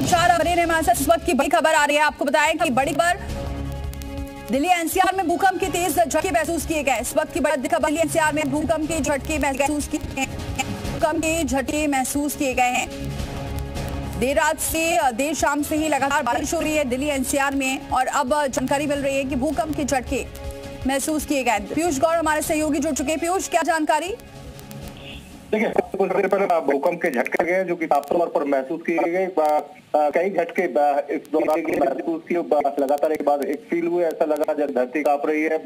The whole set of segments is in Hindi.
इस वक्त की बड़ी खबर आ रही है। आपको बताएं कि बड़ी खबर, दिल्ली एनसीआर में भूकंप के तेज झटके महसूस किए गए। इस वक्त की बड़ी खबर, दिल्ली एनसीआर में भूकंप के झटके महसूस किए गए हैं। देर रात से देर शाम से ही लगातार बारिश हो रही है दिल्ली एनसीआर में, और अब जानकारी मिल रही है कि भूकंप के झटके महसूस किए गए। पीयूष गौड़ हमारे सहयोगी जुड़ चुके हैं। पीयूष, क्या जानकारी? देखिए, कुछ देर पहले भूकंप के झटके गए जो कि साफ तौर पर महसूस किए गए। कई झटके इस दौरान महसूस किए, लगातार एक बाद एक फील हुए, ऐसा लगा जब धरती कांप रही है,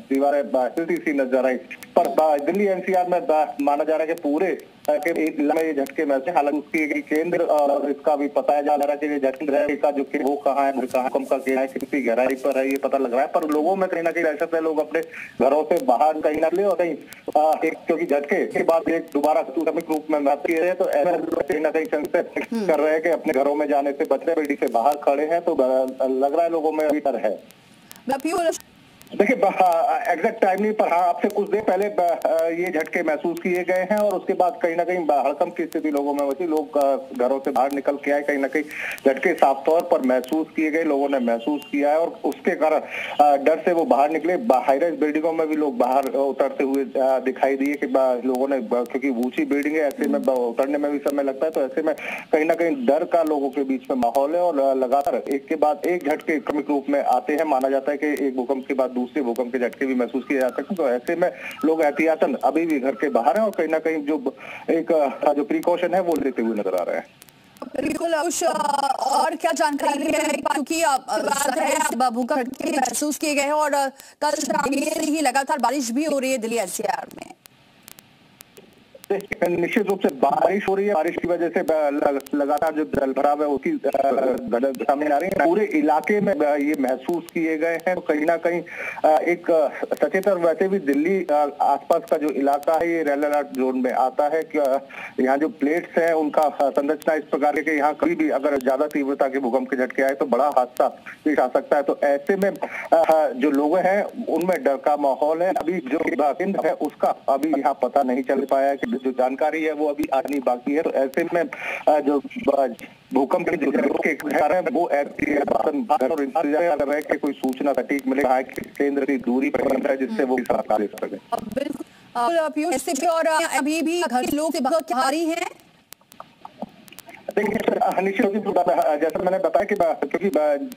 दीवारें हिलती सी नजर आई। पर दिल्ली एनसीआर में माना जा रहा है कि पूरे ये झटके महसूस, हालांकि उसकी केंद्र और इसका भी पता जा रहा है कि ये झटके का जो वो कहाँ है, भूकंप का क्या है, कितनी गहराई पर है, ये पता लग रहा है। पर लोगों में कहीं ना कहीं दहशत है, लोग अपने घरों से बाहर कहीं ना ले और कहीं क्योंकि झटके के बाद एक दोबारा सामूहिक रूप में महसूस किए तो ऐसा कहीं ना कहीं संकेत कर रहे हैं कि अपने घरों में जाने से बच रहे, बिल्डिंग से बाहर खड़े हैं, तो लग रहा है लोगों में अभी डर है। देखिए, एग्जैक्ट टाइम नहीं, पर हाँ आपसे कुछ देर पहले ये झटके महसूस किए गए हैं और उसके बाद कहीं ना कहीं हड़कंप की स्थिति लोगों में बची। लोग घरों से बाहर निकल के आए, कहीं ना कहीं झटके साफ तौर पर महसूस किए गए, लोगों ने महसूस किया है और उसके कारण डर से वो बाहर निकले। हाई राइज बिल्डिंगों में भी लोग बाहर उतरते हुए दिखाई दिए कि लोगों ने, क्योंकि ऊंची बिल्डिंग है, ऐसे में उतरने में भी समय लगता है, तो ऐसे में कहीं ना कहीं डर का लोगों के बीच में माहौल है और लगातार एक के बाद एक झटके क्रमिक रूप में आते हैं। माना जाता है कि एक भूकंप के बाद दूसरे भूकंप के झटके भी महसूस किए जा सकते हैं, तो ऐसे में लोग एहतियातन अभी भी घर के बाहर हैं और कहीं ना कहीं जो प्रिकॉशन है वो लेते हुए नजर आ रहे हैं। बिल्कुल। और क्या जानकारी है, क्योंकि बात है भूकंप के महसूस किए गए हैं और कल शाम से ही लगातार बारिश भी हो रही है दिल्ली एनसीआर में। निश्चित रूप से बारिश हो रही है, बारिश की वजह से लगातार जो जल भराव है उसकी सामने आ रही है। पूरे इलाके में ये महसूस किए गए हैं, तो कहीं ना कहीं एक सचेत, वैसे भी दिल्ली आसपास का जो इलाका है ये रेड अलर्ट जोन में आता है। यहाँ जो प्लेट्स हैं उनका संरचना इस प्रकार है कि यहाँ कभी भी अगर ज्यादा तीव्रता के भूकंप के झटके आए तो बड़ा हादसा पेश आ सकता है। तो ऐसे में जो लोग हैं उनमें डर का माहौल है। अभी जो केंद्र है उसका अभी यहाँ पता नहीं चल पाया है कि जो जानकारी है वो अभी आनी बाकी है। तो ऐसे में जो भूकंप के घर है वो इंतजार कर रहे हैं कि कोई सूचना सटीक मिले, केंद्र की दूरी पर है जिससे वो सरकार ले सके। बिल्कुल। और अभी भी घर के लोग भारी हैं। निश्चित रूप से जैसा मैंने बताया कि क्योंकि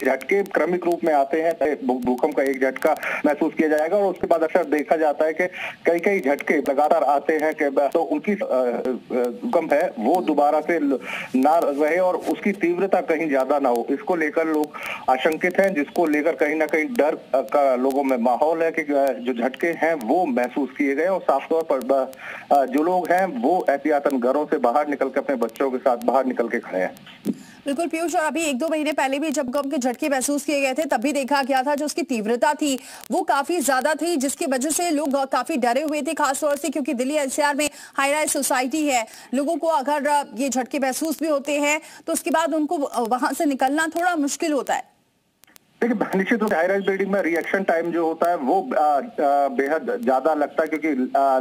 झटके क्रमिक रूप में आते हैं, भूकंप का एक झटका महसूस किया जाएगा और उसके बाद अक्सर देखा जाता है कि कई झटके लगातार आते हैं कि तो उनकी भूकंप है वो दोबारा से ना रहे और उसकी तीव्रता कहीं ज्यादा ना हो, इसको लेकर लोग आशंकित हैं, जिसको लेकर कहीं ना कहीं डर का लोगों में माहौल है कि जो झटके हैं वो महसूस किए गए और साफ तौर पर जो लोग हैं वो एहतियातन घरों से बाहर निकल के अपने बच्चों के साथ बाहर निकल के खड़े हैं। बिल्कुल पीयूष, और अभी 1-2 महीने पहले भी जब भूकंप के झटके महसूस किए गए थे तब भी देखा गया था जो उसकी तीव्रता थी वो काफी ज्यादा थी, जिसकी वजह से लोग काफी डरे हुए थे, खासतौर से क्योंकि दिल्ली एनसीआर में हाई राइज सोसाइटी है। लोगों को अगर ये झटके महसूस भी होते हैं तो उसके बाद उनको वहां से निकलना थोड़ा मुश्किल होता है। देखिए, निश्चित रूप से हाई राइज बिल्डिंग में रिएक्शन टाइम जो होता है वो बेहद ज्यादा लगता है, क्योंकि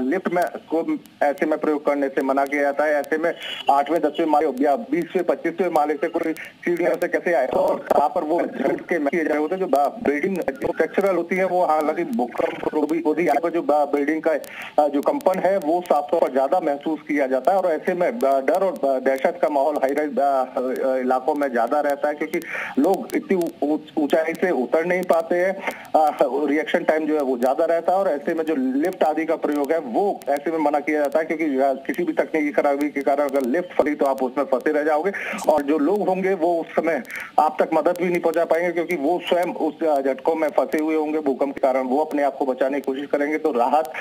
लिफ्ट में को ऐसे में प्रयोग करने से मना किया जाता है। ऐसे में 8वें 10वें माले या 20वें 25वें माले से कोई सीढ़ियों से कैसे आए और वहाँ पर वो झटके किए जा रहे होते हैं। जो बिल्डिंग स्ट्रक्चरल होती है वो हालांकि भूकंप होती है, जो बिल्डिंग का जो कंपन है वो साफ तौर पर ज्यादा महसूस किया जाता है और ऐसे में डर और दहशत का माहौल हाई राइज इलाकों में ज्यादा रहता है, क्योंकि लोग इतनी ऊंचाई से उतर नहीं पाते हैं, रिएक्शन टाइम जो है वो ज्यादा रहता है और ऐसे में जो लिफ्ट आदि का प्रयोग है वो ऐसे में मना किया जाता है, क्योंकि किसी भी तकनीकी खराबी के कारण अगर लिफ्ट फटी तो आप उसमें फंसे रह जाओगे और जो लोग होंगे वो उस समय आप तक मदद भी नहीं पहुंचा पाएंगे, क्योंकि वो स्वयं उस झटकों में फंसे हुए होंगे भूकंप के कारण। वो अपने आप को बचाने की कोशिश करेंगे तो राहत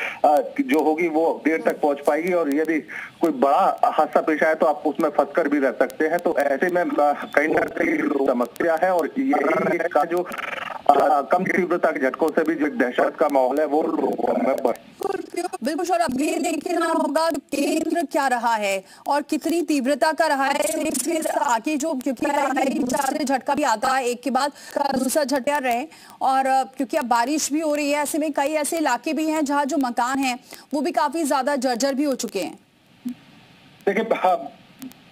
जो होगी वो देर तक पहुंच पाएगी और यदि कोई बड़ा हादसा पेश आए तो आप उसमें फंसकर भी रह सकते हैं। तो ऐसे में कहीं ना कहीं समस्या है और ये का जो कम तीव्रता के झटकों से भी जो दहशत का माहौल है वो लोगों में बिल्कुल। और अब ये देखना होगा केंद्र क्या रहा है और कितनी तीव्रता का रहा है, फिर आगे जो क्योंकि झटका भी आता है एक के बाद दूसरा झटका रहे और क्योंकि अब बारिश भी हो रही है, ऐसे में कई ऐसे इलाके भी हैं जहाँ जो मकान हैं वो भी काफी ज्यादा जर्जर भी हो चुके हैं। देखिए,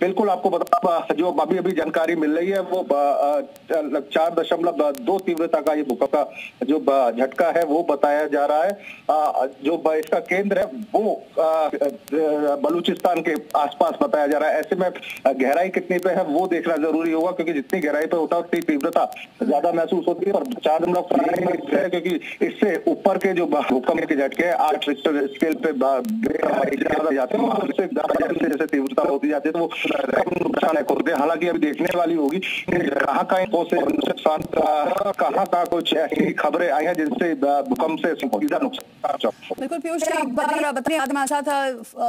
बिल्कुल आपको बता, जो अभी अभी जानकारी मिल रही है वो 4.2 तीव्रता का ये भूकंप का जो झटका है वो बताया जा रहा है। जो इसका केंद्र है वो बलूचिस्तान के आसपास बताया जा रहा है। ऐसे में गहराई कितनी पे है वो देखना जरूरी होगा, क्योंकि जितनी गहराई पे होता है उतनी तीव्रता ज्यादा महसूस होती है। और 4.5 क्योंकि इससे ऊपर के जो भूकंप के झटके 8 रिक्टर स्केल पे जाते हैं, जैसे तीव्रता होती जाती है तो वो नुकसान होते हैं। हालांकि अभी देखने वाली होगी कहाँ कहाँ कुछ ऐसी खबरें आई हैं जिनसे भूकंप से नुकसान। बिल्कुल पीयूष जी, बताइए हमारे साथ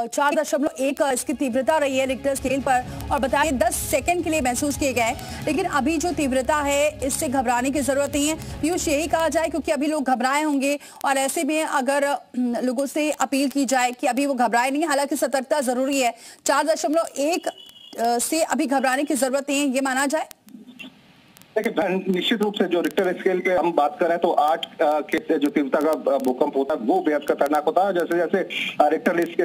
4.1 इसकी तीव्रता रही है रिक्टर स्केल पर, और बताइए 10 सेकंड के लिए महसूस किए गए, लेकिन अभी जो तीव्रता है इससे घबराने की जरूरत नहीं है। पीयूष, यही कहा जाए क्योंकि अभी लोग घबराए होंगे, और ऐसे में अगर लोगों से अपील की जाए कि अभी वो घबराए नहीं, हालांकि सतर्कता जरूरी है, 4.1 से अभी घबराने की जरूरत नहीं है, ये माना जाए? देखिए, निश्चित रूप से जो रिक्टर स्केल पे हम बात करें तो 8 के जो तीव्रता का भूकंप होता है वो बेहद खतरनाक होता है। जैसे जैसे रिक्टर स्केल